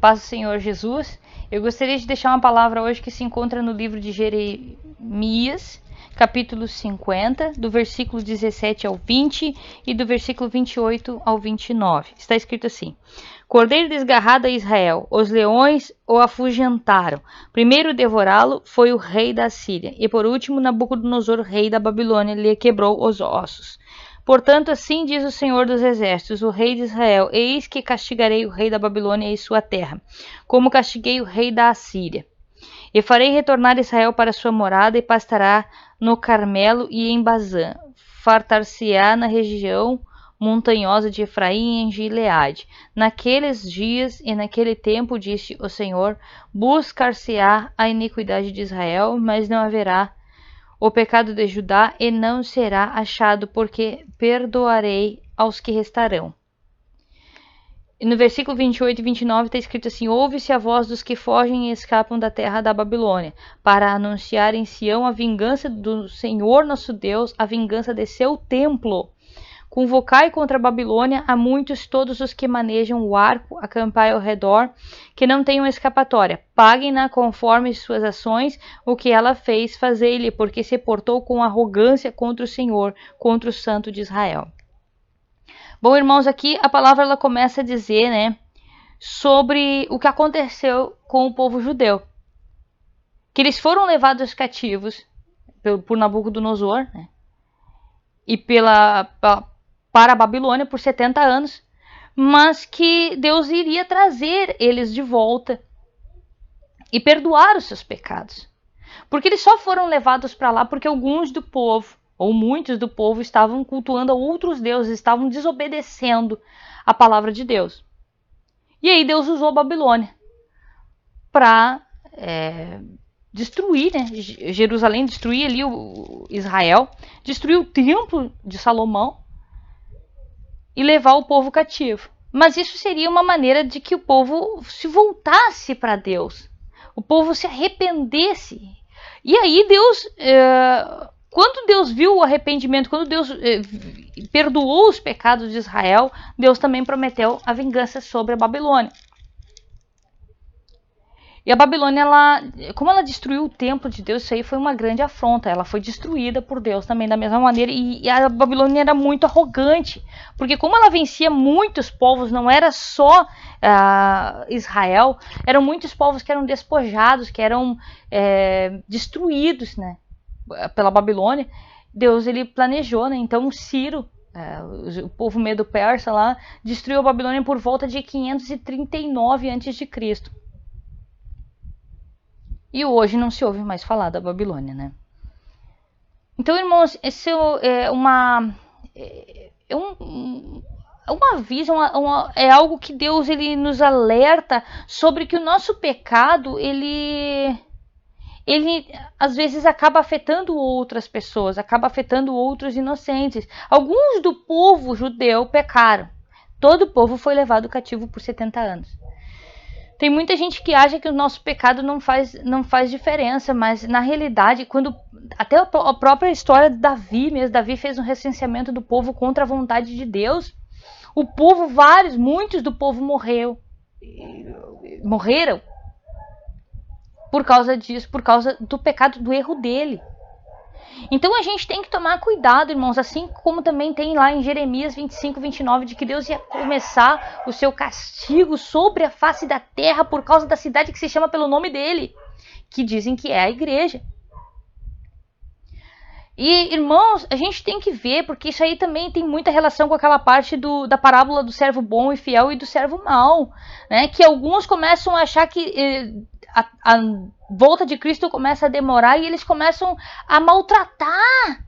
Paz do Senhor Jesus. Eu gostaria de deixar uma palavra hoje que se encontra no livro de Jeremias, capítulo 50, do versículo 17 ao 20 e do versículo 28 ao 29. Está escrito assim: Cordeiro desgarrado a Israel, os leões o afugentaram. Primeiro devorá-lo foi o rei da Síria, e por último Nabucodonosor, rei da Babilônia, lhe quebrou os ossos. Portanto, assim diz o Senhor dos Exércitos, o rei de Israel: Eis que castigarei o rei da Babilônia e sua terra, como castiguei o rei da Assíria. E farei retornar Israel para sua morada, e pastará no Carmelo e em Bazã. Fartar-se-á na região montanhosa de Efraim e em Gileade. Naqueles dias e naquele tempo, disse o Senhor, buscar-se-á a iniquidade de Israel, mas não haverá o pecado de Judá, e não será achado, porque perdoarei aos que restarão. E no versículo 28 e 29 está escrito assim: Ouve-se a voz dos que fogem e escapam da terra da Babilônia, para anunciar em Sião a vingança do Senhor nosso Deus, a vingança de seu templo. Convocai contra a Babilônia a muitos, todos os que manejam o arco, acampai ao redor, que não tenham escapatória. Paguem-na conforme suas ações, o que ela fez, fazei-lhe, porque se portou com arrogância contra o Senhor, contra o Santo de Israel. Bom, irmãos, aqui a palavra ela começa a dizer, né, sobre o que aconteceu com o povo judeu. Que eles foram levados cativos por Nabucodonosor, né, e para a Babilônia por 70 anos, mas que Deus iria trazer eles de volta e perdoar os seus pecados. Porque eles só foram levados para lá porque alguns do povo, ou muitos do povo, estavam cultuando a outros deuses, estavam desobedecendo a palavra de Deus. E aí Deus usou a Babilônia para destruir, né, Jerusalém, destruir ali o Israel, destruir o templo de Salomão e levar o povo cativo. Mas isso seria uma maneira de que o povo se voltasse para Deus, o povo se arrependesse. E aí Deus, quando Deus viu o arrependimento, quando Deus perdoou os pecados de Israel, Deus também prometeu a vingança sobre a Babilônia. E a Babilônia, como ela destruiu o templo de Deus, isso aí foi uma grande afronta. Ela foi destruída por Deus também da mesma maneira. E a Babilônia era muito arrogante, porque como ela vencia muitos povos, não era só Israel, eram muitos povos que eram despojados, que eram destruídos, né, pela Babilônia. Deus ele planejou, né? Então Ciro, o povo medo-persa lá, destruiu a Babilônia por volta de 539 a.C. E hoje não se ouve mais falar da Babilônia, né? Então, irmãos, esse é um aviso, é algo que Deus ele nos alerta sobre que o nosso pecado, ele às vezes acaba afetando outras pessoas, acaba afetando outros inocentes. Alguns do povo judeu pecaram. Todo o povo foi levado cativo por 70 anos. Tem muita gente que acha que o nosso pecado não faz diferença, mas na realidade, quando até a própria história de Davi mesmo, Davi fez um recenseamento do povo contra a vontade de Deus. O povo, muitos do povo morreram por causa disso, por causa do pecado, do erro dele. Então a gente tem que tomar cuidado, irmãos, assim como também tem lá em Jeremias 25, 29, de que Deus ia começar o seu castigo sobre a face da terra por causa da cidade que se chama pelo nome dele, que dizem que é a igreja. E, irmãos, a gente tem que ver, porque isso aí também tem muita relação com aquela parte da parábola do servo bom e fiel e do servo mau, né? Que alguns começam a achar que a volta de Cristo começa a demorar e eles começam a maltratar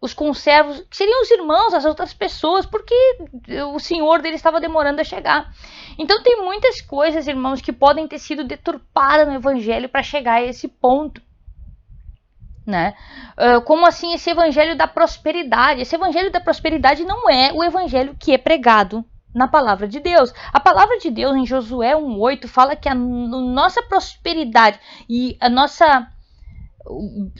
os conservos, que seriam os irmãos, as outras pessoas, porque o Senhor deles estava demorando a chegar. Então tem muitas coisas, irmãos, que podem ter sido deturpadas no Evangelho para chegar a esse ponto. Né? Como assim esse evangelho da prosperidade? Esse evangelho da prosperidade não é o evangelho que é pregado na palavra de Deus. A palavra de Deus em Josué 1:8 fala que a nossa prosperidade e a nossa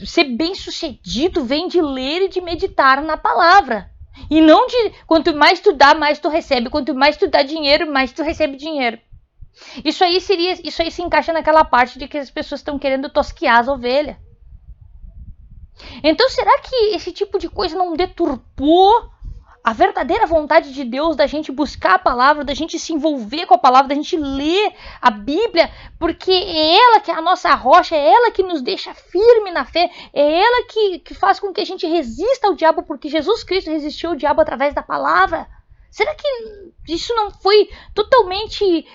ser bem sucedido vem de ler e de meditar na palavra. E não de quanto mais tu dá, mais tu recebe. Quanto mais tu dá dinheiro, mais tu recebe dinheiro. Isso aí se encaixa naquela parte de que as pessoas estão querendo tosquiar as ovelhas. Então, será que esse tipo de coisa não deturpou a verdadeira vontade de Deus da gente buscar a palavra, da gente se envolver com a palavra, da gente ler a Bíblia, porque é ela que é a nossa rocha, é ela que nos deixa firme na fé, é ela que faz com que a gente resista ao diabo, porque Jesus Cristo resistiu ao diabo através da palavra? Será que isso não foi totalmente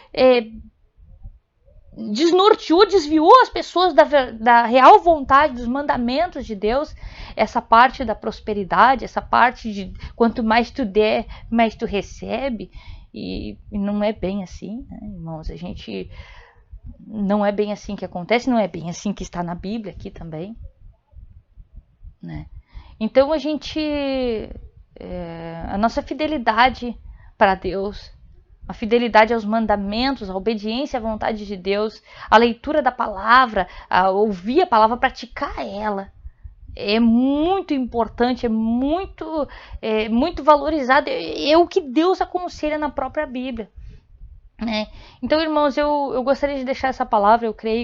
desnorteou, desviou as pessoas da real vontade, dos mandamentos de Deus? Essa parte da prosperidade, essa parte de quanto mais tu der, mais tu recebe. E não é bem assim, né, irmãos? A gente não é bem assim que acontece, não é bem assim que está na Bíblia aqui também, né? Então a gente, a nossa fidelidade para Deus, a fidelidade aos mandamentos, a obediência à vontade de Deus, a leitura da palavra, a ouvir a palavra, praticar ela, é muito importante, é muito valorizado, é o que Deus aconselha na própria Bíblia, né? Então, irmãos, eu gostaria de deixar essa palavra, eu creio